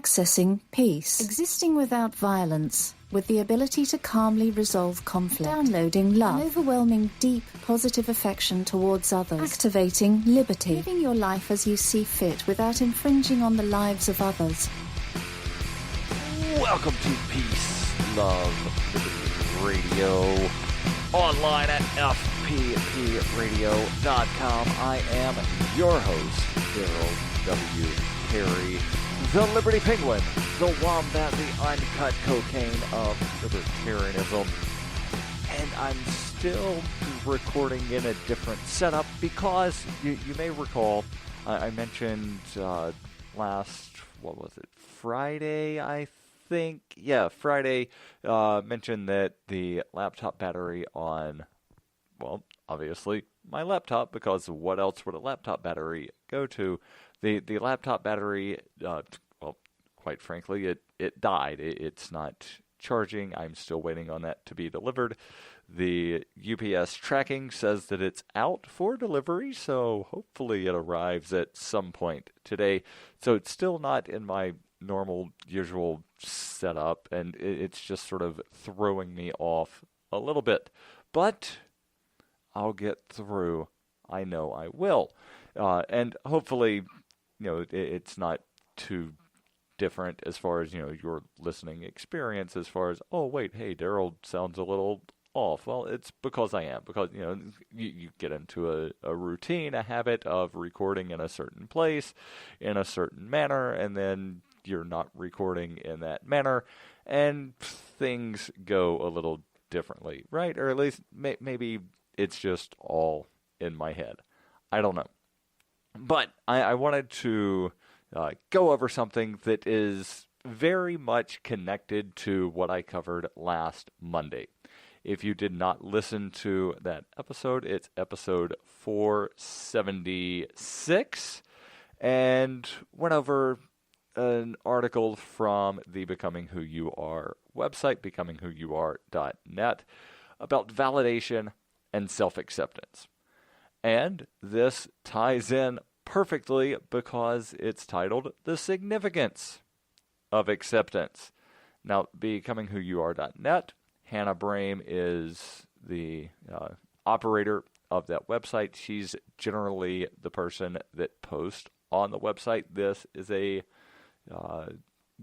Accessing peace. Existing without violence, with the ability to calmly resolve conflict. Downloading love. An overwhelming, deep, positive affection towards others. Activating liberty. Living your life as you see fit without infringing on the lives of others. Welcome to Peace, Love, Liberty Radio. Online at fppradio.com. I am your host, Darryl W. Perry, the Liberty Penguin, the Wombat, the uncut cocaine of libertarianism. And I'm still recording in a different setup because you may recall I mentioned Friday, I think. Yeah, Friday, mentioned that the laptop battery on, well, obviously my laptop, because what else would a laptop battery go to? The laptop battery, quite frankly, it died. It's not charging. I'm still waiting on that to be delivered. The UPS tracking says that it's out for delivery, so hopefully it arrives at some point today. So it's still not in my normal, usual setup, and it's just sort of throwing me off a little bit. But I'll get through. I know I will. And hopefully, it's not too different as far as, your listening experience as far as, oh, wait, hey, Darryl sounds a little off. Well, it's because I am. Because, you get into a routine, a habit of recording in a certain place, in a certain manner, and then you're not recording in that manner, and things go a little differently, right? Or at least maybe it's just all in my head. I don't know. But I wanted to go over something that is very much connected to what I covered last Monday. If you did not listen to that episode, it's episode 476, and went over an article from the Becoming Who You Are website, becomingwhoyouare.net, about validation and self-acceptance. And this ties in perfectly because it's titled The Significance of Acceptance. Now, becomingwhoyouare.net, Hannah Brame is the operator of that website. She's generally the person that posts on the website. This is a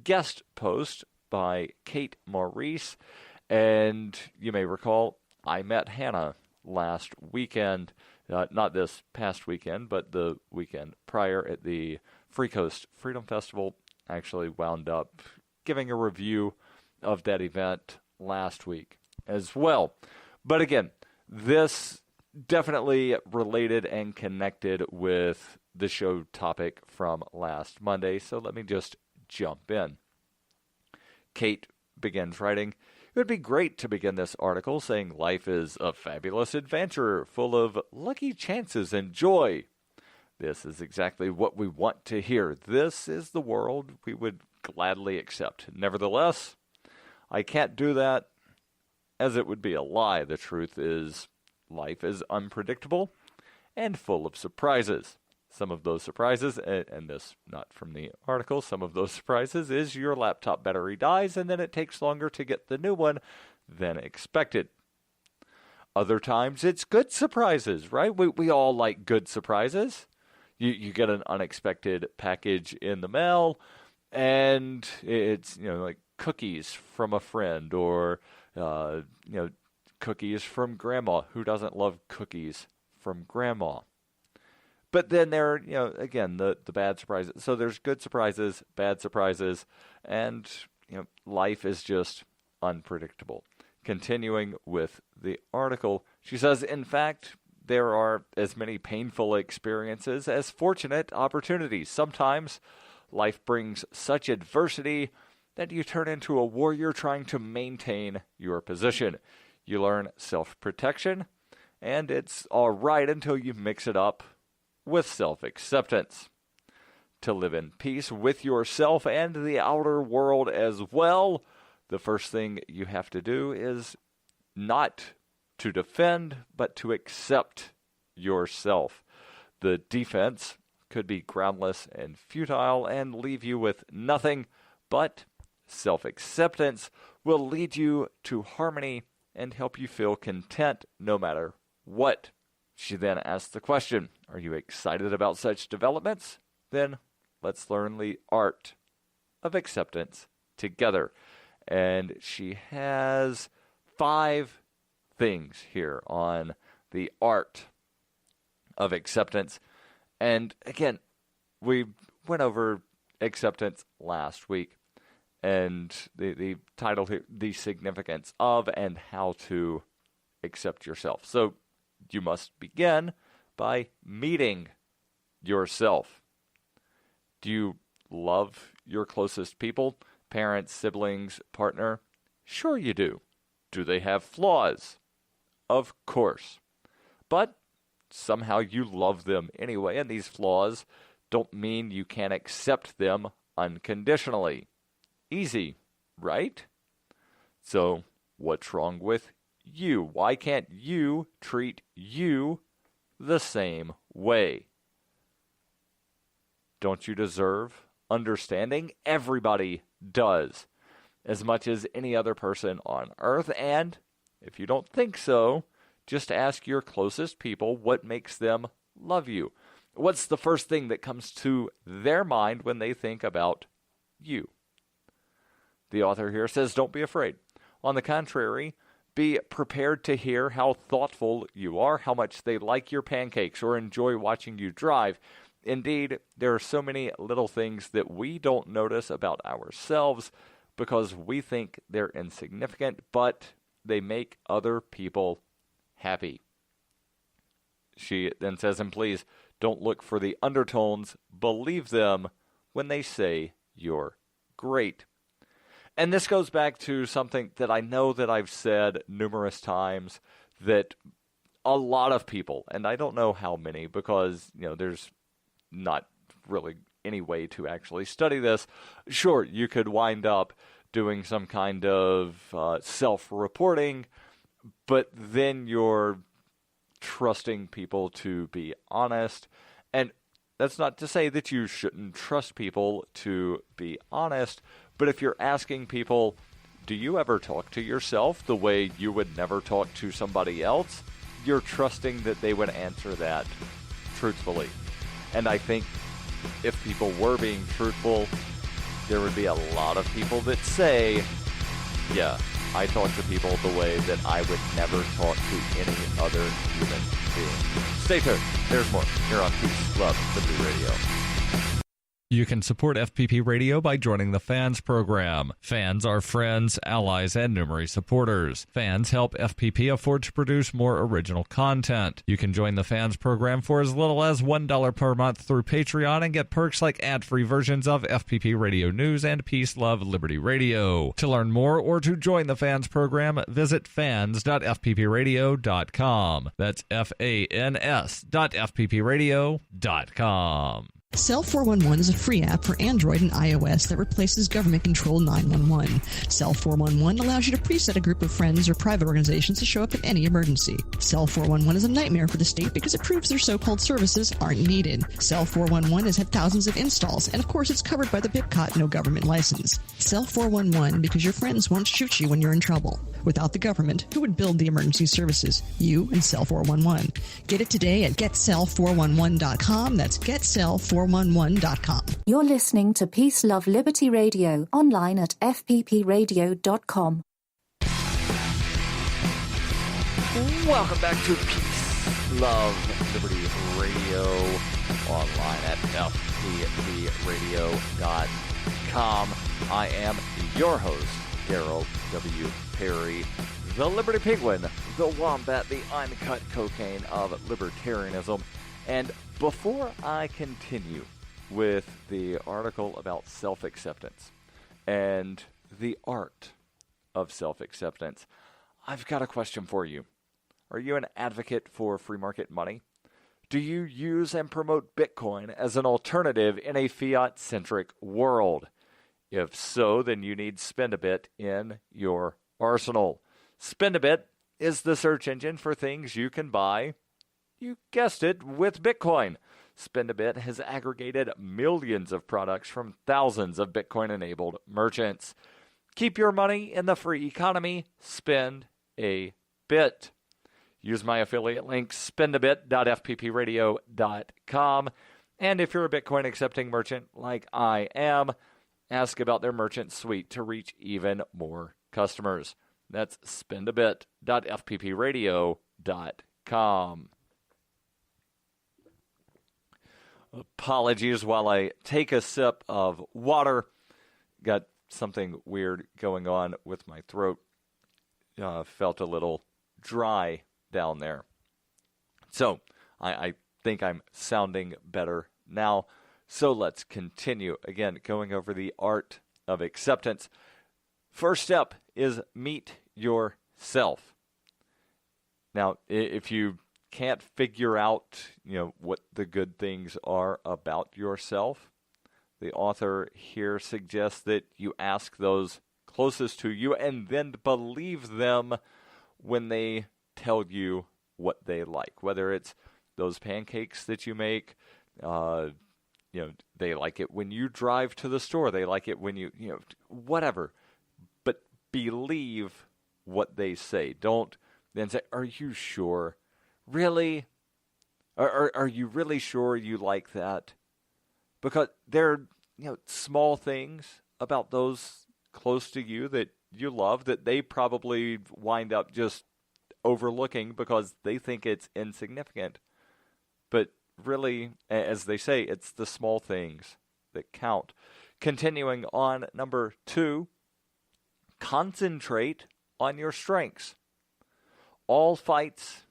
guest post by Kate Maurice, and you may recall I met Hannah last weekend. Not this past weekend, but the weekend prior at the Free Coast Freedom Festival. Actually wound up giving a review of that event last week as well. But again, this definitely related and connected with the show topic from last Monday, so let me just jump in. Kate begins writing, "It would be great to begin this article saying life is a fabulous adventure full of lucky chances and joy. This is exactly what we want to hear. This is the world we would gladly accept. Nevertheless, I can't do that, as it would be a lie. The truth is, life is unpredictable and full of surprises. Some of those surprises, and this not from the article, some of those surprises is your laptop battery dies and then it takes longer to get the new one than expected. Other times it's good surprises, right? We all like good surprises. You get an unexpected package in the mail, and it's like cookies from a friend, or cookies from grandma. Who doesn't love cookies from grandma? But then there are, again, the bad surprises. So there's good surprises, bad surprises, and, life is just unpredictable. Continuing with the article, she says, in fact, there are as many painful experiences as fortunate opportunities. Sometimes life brings such adversity that you turn into a warrior trying to maintain your position. You learn self-protection, and it's all right until you mix it up with self-acceptance. To live in peace with yourself and the outer world as well, the first thing you have to do is not to defend, but to accept yourself. The defense could be groundless and futile and leave you with nothing but self-acceptance will lead you to harmony and help you feel content no matter what. She then asks the question, are you excited about such developments? Then let's learn the art of acceptance together. And she has 5 things here on the art of acceptance. And again, we went over acceptance last week, and the title here, the significance of and how to accept yourself. So you must begin by meeting yourself. Do you love your closest people, parents, siblings, partner? Sure you do. Do they have flaws? Of course. But somehow you love them anyway, and these flaws don't mean you can accept them unconditionally. Easy, right? So what's wrong with you? Why can't you treat you the same way? Don't you deserve understanding? Everybody does, as much as any other person on earth. And if you don't think so, just ask your closest people what makes them love you. What's the first thing that comes to their mind when they think about you? The author here says, don't be afraid. On the contrary, be prepared to hear how thoughtful you are, how much they like your pancakes or enjoy watching you drive. Indeed, there are so many little things that we don't notice about ourselves because we think they're insignificant, but they make other people happy. She then says, and please don't look for the undertones. Believe them when they say you're great. And this goes back to something that I know that I've said numerous times, that a lot of people, and I don't know how many because, there's not really any way to actually study this. Sure, you could wind up doing some kind of self-reporting, but then you're trusting people to be honest. And that's not to say that you shouldn't trust people to be honest, but if you're asking people, do you ever talk to yourself the way you would never talk to somebody else? You're trusting that they would answer that truthfully. And I think if people were being truthful, there would be a lot of people that say, yeah, I talk to people the way that I would never talk to any other human being. Stay tuned. There's more here on Peace, Love, Liberty Radio. You can support FPP Radio by joining the Fans program. Fans are friends, allies, and numerous supporters. Fans help FPP afford to produce more original content. You can join the Fans program for as little as $1 per month through Patreon and get perks like ad-free versions of FPP Radio News and Peace, Love, Liberty Radio. To learn more or to join the Fans program, visit fans.fppradio.com. That's fans.fppradio.com. Cell 411 is a free app for Android and iOS that replaces government-controlled 911. Cell 411 allows you to preset a group of friends or private organizations to show up in any emergency. Cell 411 is a nightmare for the state because it proves their so-called services aren't needed. Cell 411 has had thousands of installs, and of course it's covered by the BIPCOT no government license. Cell 411 because your friends won't shoot you when you're in trouble. Without the government, who would build the emergency services? You and Cell 411. Get it today at getcell411.com. That's getcell411.com. You're listening to Peace, Love, Liberty Radio, online at fppradio.com. Welcome back to Peace, Love, Liberty Radio, online at fppradio.com. I am your host, Darryl W. Perry, the Liberty Penguin, the Wombat, the uncut cocaine of libertarianism. And before I continue with the article about self-acceptance and the art of self-acceptance, I've got a question for you. Are you an advocate for free market money? Do you use and promote Bitcoin as an alternative in a fiat-centric world? If so, then you need Spendabit in your arsenal. Spendabit is the search engine for things you can buy, you guessed it, with Bitcoin. Spend-A-Bit has aggregated millions of products from thousands of Bitcoin-enabled merchants. Keep your money in the free economy. Spend-A-Bit. Use my affiliate link, spendabit.fppradio.com. And if you're a Bitcoin accepting merchant like I am, ask about their merchant suite to reach even more customers. That's spendabit.fppradio.com. Apologies while I take a sip of water. Got something weird going on with my throat. Felt a little dry down there. So I think I'm sounding better now. So let's continue. Again, going over the art of acceptance. First step is meet yourself. Now, if you can't figure out, what the good things are about yourself, the author here suggests that you ask those closest to you and then believe them when they tell you what they like. Whether it's those pancakes that you make, they like it when you drive to the store. They like it when you whatever. But believe what they say. Don't then say, "Are you sure? Really? Are you really sure you like that?" Because there are small things about those close to you that you love that they probably wind up just overlooking because they think it's insignificant. But really, as they say, it's the small things that count. Continuing on, number 2, concentrate on your strengths. All fights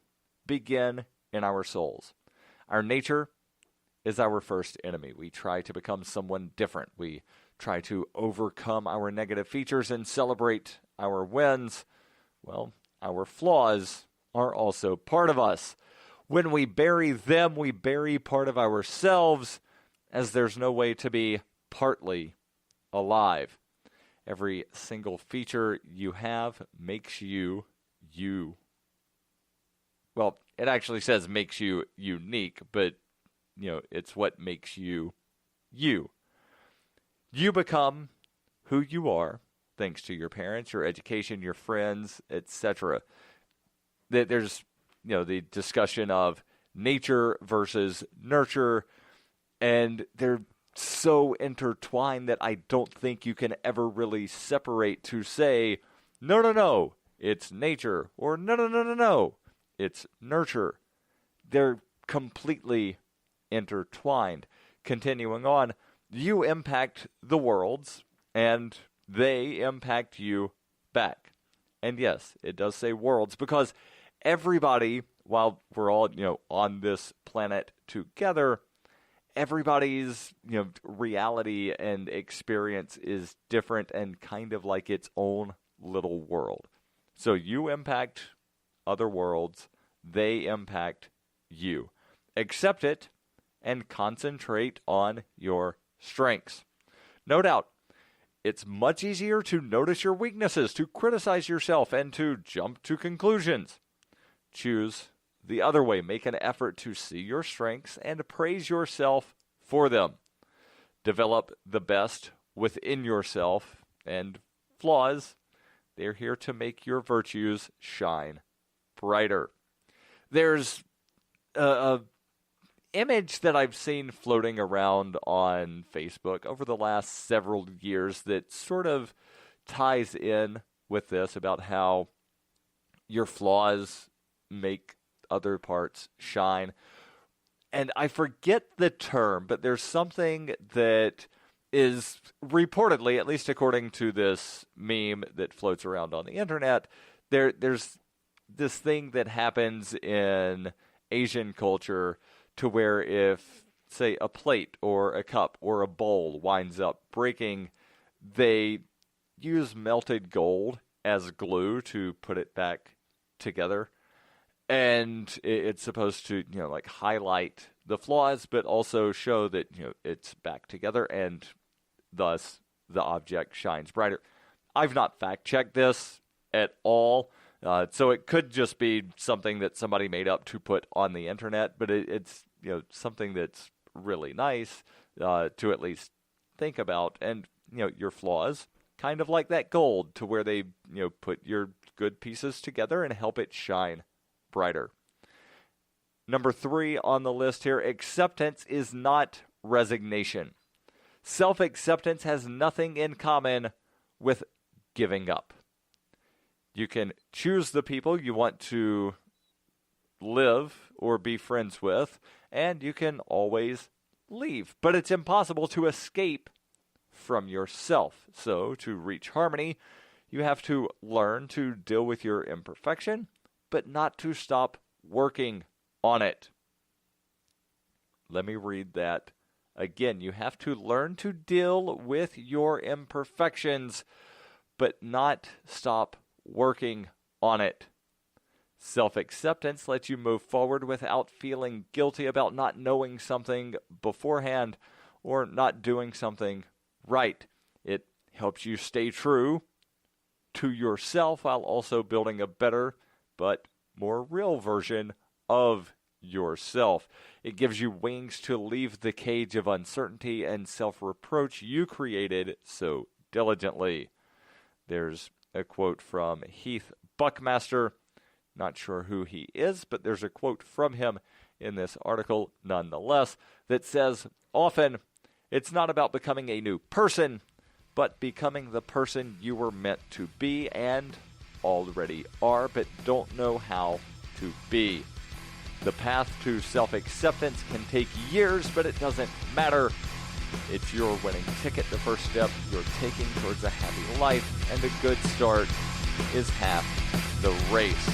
begin in our souls. Our nature is our first enemy. We try to become someone different. We try to overcome our negative features and celebrate our wins. Well, our flaws are also part of us. When we bury them, we bury part of ourselves, as there's no way to be partly alive. Every single feature you have makes you you. Well, it actually says makes you unique, but, it's what makes you you. You become who you are thanks to your parents, your education, your friends, etc. There's, the discussion of nature versus nurture, and they're so intertwined that I don't think you can ever really separate to say, no, it's nature, or no, it's nurture. They're completely intertwined. Continuing on, you impact the worlds, and they impact you back. And yes, it does say worlds, because everybody, while we're all, on this planet together, everybody's, reality and experience is different and kind of like its own little world. So you impact other worlds, they impact you. Accept it and concentrate on your strengths. No doubt, it's much easier to notice your weaknesses, to criticize yourself, and to jump to conclusions. Choose the other way. Make an effort to see your strengths and praise yourself for them. Develop the best within yourself, and flaws, they're here to make your virtues shine brighter. There's a image that I've seen floating around on Facebook over the last several years that sort of ties in with this about how your flaws make other parts shine. And I forget the term, but there's something that is reportedly, at least according to this meme that floats around on the internet, there's this thing that happens in Asian culture to where if, say, a plate or a cup or a bowl winds up breaking, they use melted gold as glue to put it back together. And it's supposed to, highlight the flaws, but also show that, it's back together, and thus the object shines brighter. I've not fact-checked this at all, so it could just be something that somebody made up to put on the internet, but it's something that's really nice to at least think about. And, your flaws, kind of like that gold, to where they, put your good pieces together and help it shine brighter. Number 3 on the list here, acceptance is not resignation. Self-acceptance has nothing in common with giving up. You can choose the people you want to live or be friends with, and you can always leave. But it's impossible to escape from yourself. So, to reach harmony, you have to learn to deal with your imperfection, but not to stop working on it. Let me read that again. You have to learn to deal with your imperfections, but not stop working on it. Self-acceptance lets you move forward without feeling guilty about not knowing something beforehand or not doing something right. It helps you stay true to yourself while also building a better but more real version of yourself. It gives you wings to leave the cage of uncertainty and self-reproach you created so diligently. There's a quote from Heath Buckmaster. Not sure who he is, but there's a quote from him in this article nonetheless that says, often it's not about becoming a new person, but becoming the person you were meant to be and already are, but don't know how to be. The path to self-acceptance can take years, but it doesn't matter. It's your winning ticket, the first step you're taking towards a happy life, and a good start is half the race.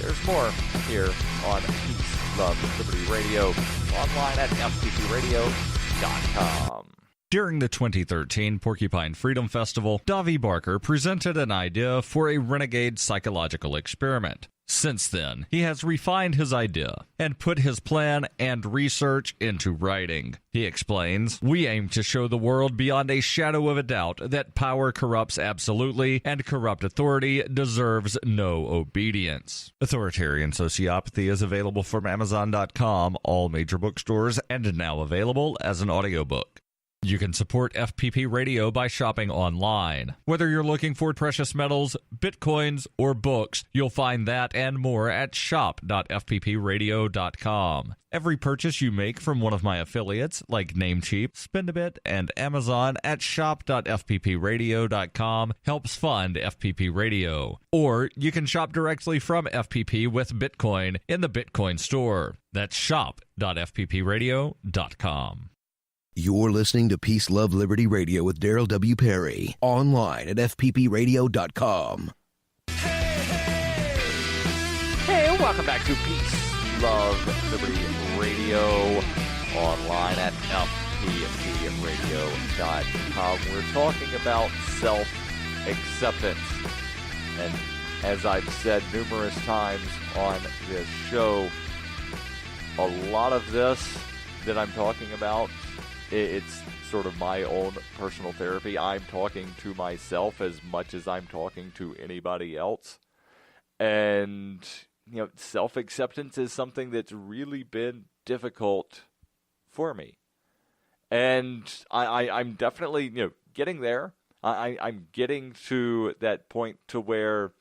There's more here on Peace, Love, Liberty Radio, online at fppradio.com. During the 2013 Porcupine Freedom Festival, Davi Barker presented an idea for a renegade psychological experiment. Since then, he has refined his idea and put his plan and research into writing. He explains, "We aim to show the world beyond a shadow of a doubt that power corrupts absolutely and corrupt authority deserves no obedience." Authoritarian Sociopathy is available from Amazon.com, all major bookstores, and now available as an audiobook. You can support FPP Radio by shopping online. Whether you're looking for precious metals, bitcoins, or books, you'll find that and more at shop.fppradio.com. Every purchase you make from one of my affiliates, like Namecheap, Spendabit, and Amazon at shop.fppradio.com, helps fund FPP Radio. Or you can shop directly from FPP with Bitcoin in the Bitcoin store. That's shop.fppradio.com. You're listening to Peace, Love, Liberty Radio with Darryl W. Perry, online at fppradio.com. Hey, welcome back to Peace, Love, Liberty Radio, online at fppradio.com. We're talking about self-acceptance. And as I've said numerous times on this show, a lot of this that I'm talking about, it's sort of my own personal therapy. I'm talking to myself as much as I'm talking to anybody else. And, self-acceptance is something that's really been difficult for me. And I'm definitely, getting there. I'm getting to that point to where,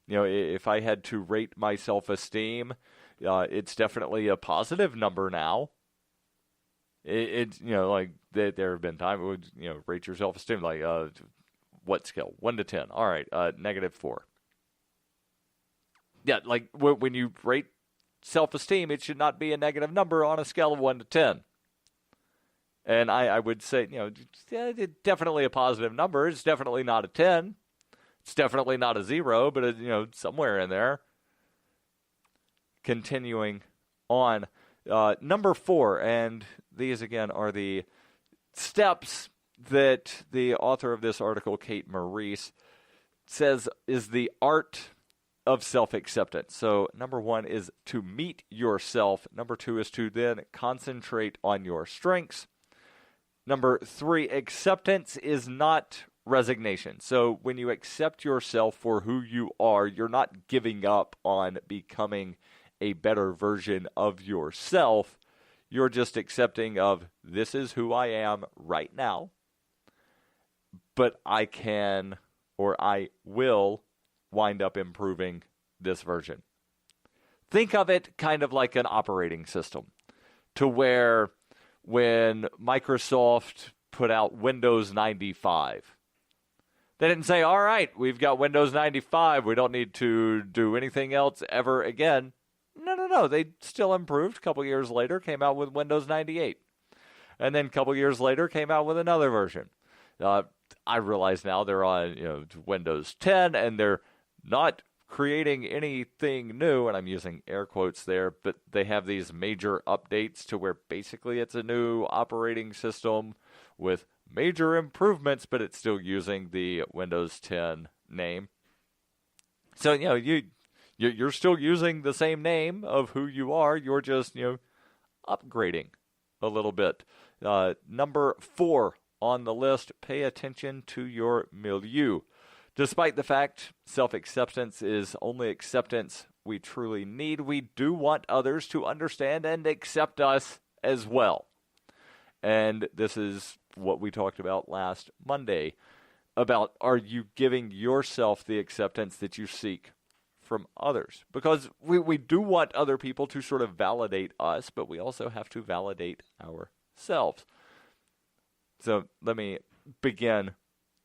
if I had to rate my self-esteem, it's definitely a positive number now. It's, like, there have been times, would, rate your self-esteem, like, what scale? 1 to 10. All right, -4. Yeah, like, when you rate self-esteem, it should not be a negative number on a scale of 1 to 10. And I would say, it's definitely a positive number. It's definitely not a 10. It's definitely not a 0, but, somewhere in there. Continuing on. Number 4, and these again are the steps that the author of this article, Kate Maurice, says is the art of self-acceptance. So number 1 is to meet yourself. Number 2 is to then concentrate on your strengths. Number 3, acceptance is not resignation. So when you accept yourself for who you are, you're not giving up on becoming a better version of yourself. You're just accepting of, this is who I am right now, but I can, or I will, wind up improving this version. Think of it kind of like an operating system, to where when Microsoft put out Windows 95, they didn't say, all right, we've got Windows 95, we don't need to do anything else ever again. No. They still improved. A couple years later, came out with Windows 98. And then a couple years later, came out with another version. I realize now they're on Windows 10, and they're not creating anything new, and I'm using air quotes there, but they have these major updates to where basically it's a new operating system with major improvements, but it's still using the Windows 10 name. So, you're still using the same name of who you are. You're just, upgrading a little bit. Number 4 on the list, pay attention to your milieu. Despite the fact self-acceptance is only acceptance we truly need, we do want others to understand and accept us as well. And this is what we talked about last Monday, about, are you giving yourself the acceptance that you seek from others? Because we do want other people to sort of validate us, but we also have to validate ourselves. So let me begin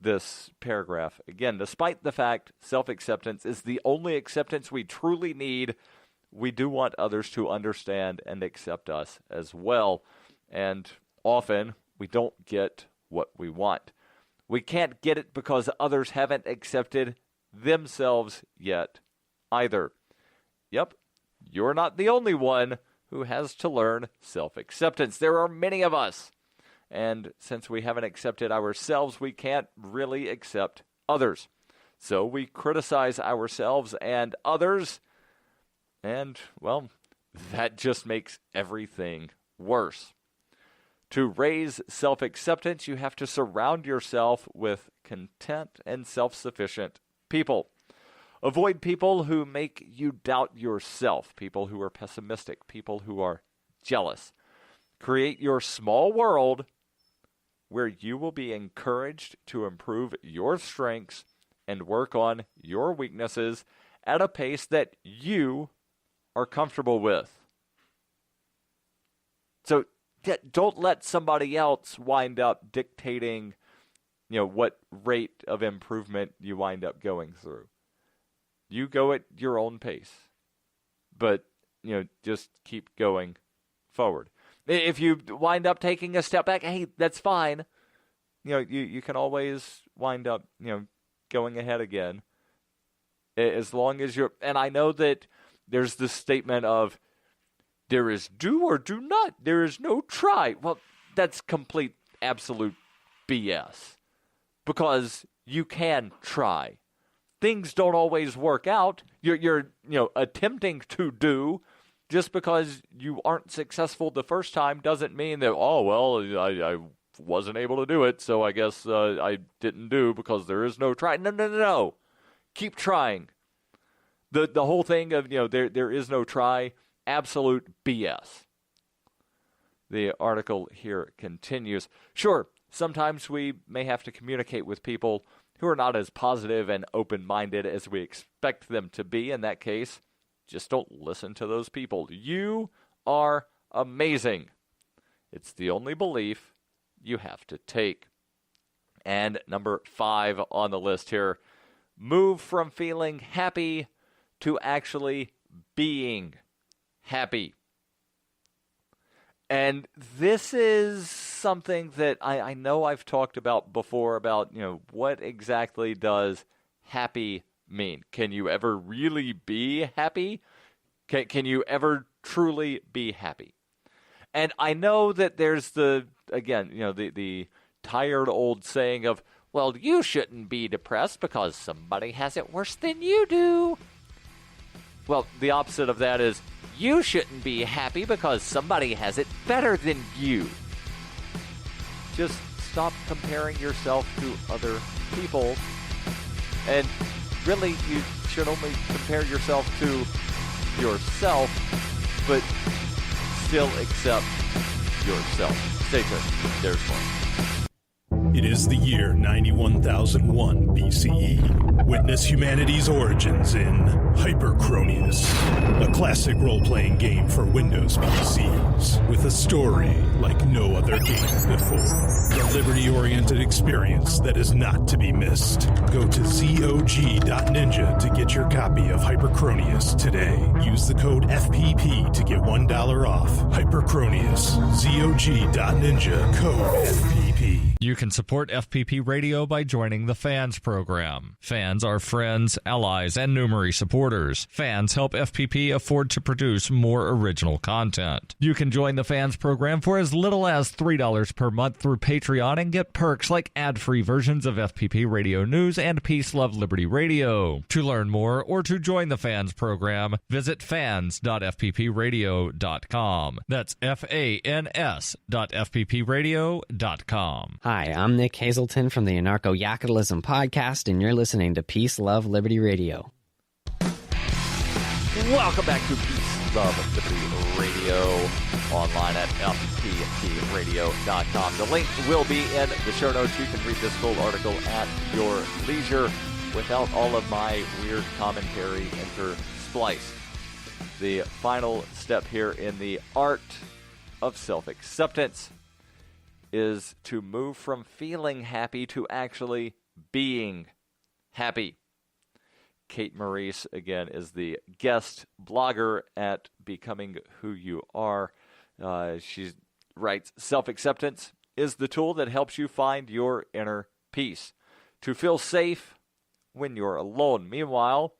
this paragraph again. Despite the fact self-acceptance is the only acceptance we truly need, we do want others to understand and accept us as well. And often we don't get what we want. We can't get it because others haven't accepted themselves yet either. Yep, you're not the only one who has to learn self-acceptance. There are many of us. And since we haven't accepted ourselves, we can't really accept others. So we criticize ourselves and others, and, well, that just makes everything worse. To raise self-acceptance, you have to surround yourself with content and self-sufficient people. Avoid people who make you doubt yourself, people who are pessimistic, people who are jealous. Create your small world where you will be encouraged to improve your strengths and work on your weaknesses at a pace that you are comfortable with. So don't let somebody else wind up dictating, what rate of improvement you wind up going through. You go at your own pace, but, just keep going forward. If you wind up taking a step back, hey, that's fine. You can always wind up, going ahead again. As long as you're, and I know that there's this statement of, there is do or do not. There is no try. Well, that's complete, absolute BS. Because you can try. Things don't always work out. You're attempting to do. Just because you aren't successful the first time doesn't mean that, I wasn't able to do it, so I guess I didn't do because there is no try. No. Keep trying. The whole thing of, there is no try, absolute BS. The article here continues. Sure, sometimes we may have to communicate with people who are not as positive and open-minded as we expect them to be. In that case, just don't listen to those people. You are amazing. It's the only belief you have to take. And number 5 on the list here, move from feeling happy to actually being happy. And this is something that I know I've talked about before about, what exactly does happy mean? Can you ever really be happy? Can you ever truly be happy? And I know that there's the tired old saying of, well, you shouldn't be depressed because somebody has it worse than you do. Well, the opposite of that is, you shouldn't be happy because somebody has it better than you. Just stop comparing yourself to other people. And really, you should only compare yourself to yourself, but still accept yourself. Stay tuned. There's more. It is the year 91,001 BCE. Witness humanity's origins in Hyperchronius, a classic role-playing game for Windows PCs, with a story like no other game before. A liberty-oriented experience that is not to be missed. Go to zog.ninja to get your copy of Hyperchronius today. Use the code FPP to get $1 off. Hyperchronius, zog.ninja, code FPP. You can support FPP Radio by joining the Fans program. Fans are friends, allies, and numerary supporters. Fans help FPP afford to produce more original content. You can join the Fans program for as little as $3 per month through Patreon and get perks like ad-free versions of FPP Radio News and Peace, Love, Liberty Radio. To learn more or to join the Fans program, visit fans.fppradio.com. That's FANS.fppradio.com. Hi, I'm Nick Hazelton from the Anarcho-Yakutalism podcast, and you're listening to Peace, Love, Liberty Radio. Welcome back to Peace, Love, Liberty Radio, online at fppradio.com. The link will be in the show notes. You can read this full article at your leisure without all of my weird commentary interspliced. The final step here in the art of self-acceptance is to move from feeling happy to actually being happy. Kate Maurice, again, is the guest blogger at Becoming Who You Are. She writes, self-acceptance is the tool that helps you find your inner peace, to feel safe when you're alone. Meanwhile,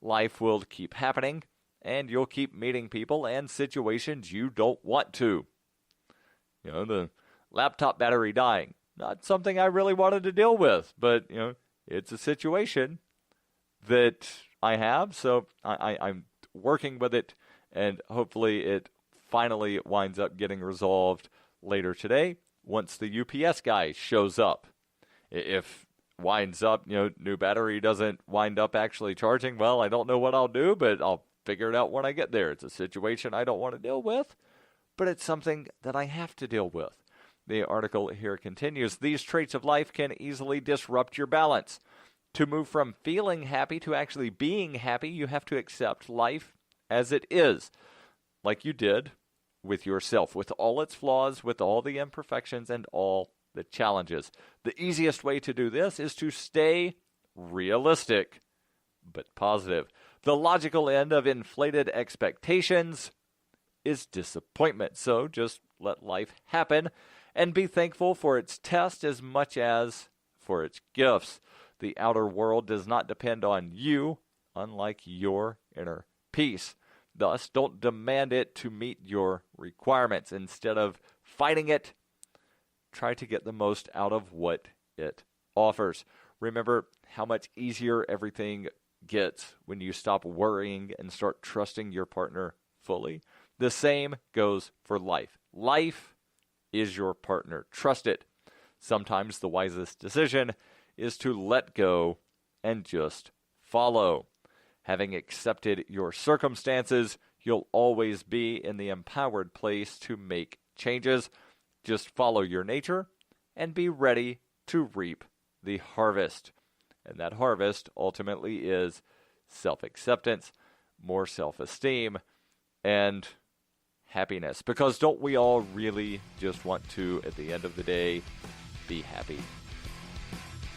life will keep happening, and you'll keep meeting people and situations you don't want to. You know, the laptop battery dying. Not something I really wanted to deal with, but, you know, it's a situation that I have, so I'm working with it, and hopefully it finally winds up getting resolved later today once the UPS guy shows up. If winds up, you know, new battery doesn't wind up actually charging, well, I don't know what I'll do, but I'll figure it out when I get there. It's a situation I don't want to deal with, but it's something that I have to deal with. The article here continues, these traits of life can easily disrupt your balance. To move from feeling happy to actually being happy, you have to accept life as it is, like you did with yourself, with all its flaws, with all the imperfections, and all the challenges. The easiest way to do this is to stay realistic, but positive. The logical end of inflated expectations is disappointment. So just let life happen and be thankful for its test as much as for its gifts. The outer world does not depend on you, unlike your inner peace. Thus, don't demand it to meet your requirements. Instead of fighting it, try to get the most out of what it offers. Remember how much easier everything gets when you stop worrying and start trusting your partner fully. The same goes for life. Life is your partner. Trust it. Sometimes the wisest decision is to let go and just follow. Having accepted your circumstances, you'll always be in the empowered place to make changes. Just follow your nature and be ready to reap the harvest. And that harvest ultimately is self-acceptance, more self-esteem, and happiness. Because don't we all really just want to, at the end of the day, be happy?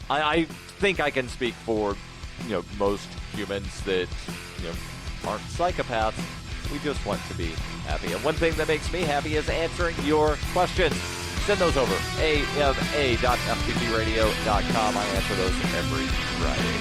I think I can speak for, you know, most humans that, you know, aren't psychopaths. We just want to be happy. And one thing that makes me happy is answering your questions. Send those over. ama.fppradio.com. I answer those every Friday.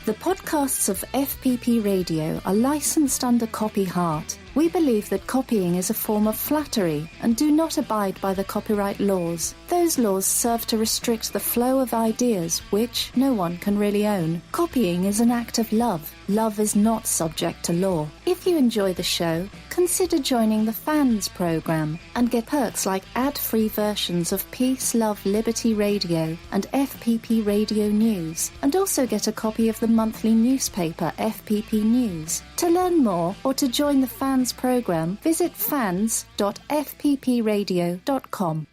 The podcasts of FPP Radio are licensed under Copy Heart, We believe that copying is a form of flattery and do not abide by the copyright laws. Those laws serve to restrict the flow of ideas which no one can really own. Copying is an act of love. Love is not subject to law. If you enjoy the show, consider joining the Fans program and get perks like ad-free versions of Peace, Love, Liberty Radio and FPP Radio News, and also get a copy of the monthly newspaper FPP News. To learn more or to join the Fans program, visit fans.fppradio.com.